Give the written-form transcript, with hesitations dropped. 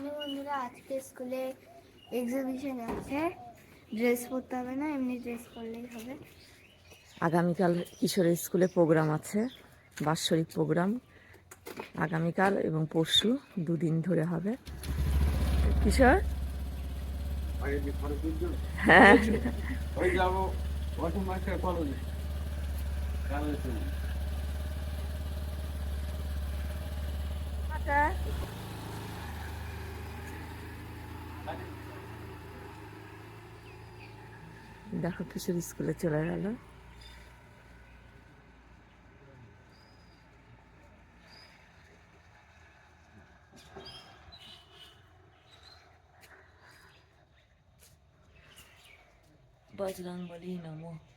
Morning বন্ধুরা, আজকে স্কুলে এক্সিবিশন আছে। ড্রেস পরতে হবে না, এমনি ড্রেস পরলেই হবে। আগামীকাল কিশোরের স্কুলে প্রোগ্রাম আছে, বাৎসরিক প্রোগ্রাম আগামীকাল এবং পরশু দুদিন ধরে হবে। কিশোর হ্যাঁ দেখো কিশোর স্কুলে চলে গেল। বজরংবলী নমঃ।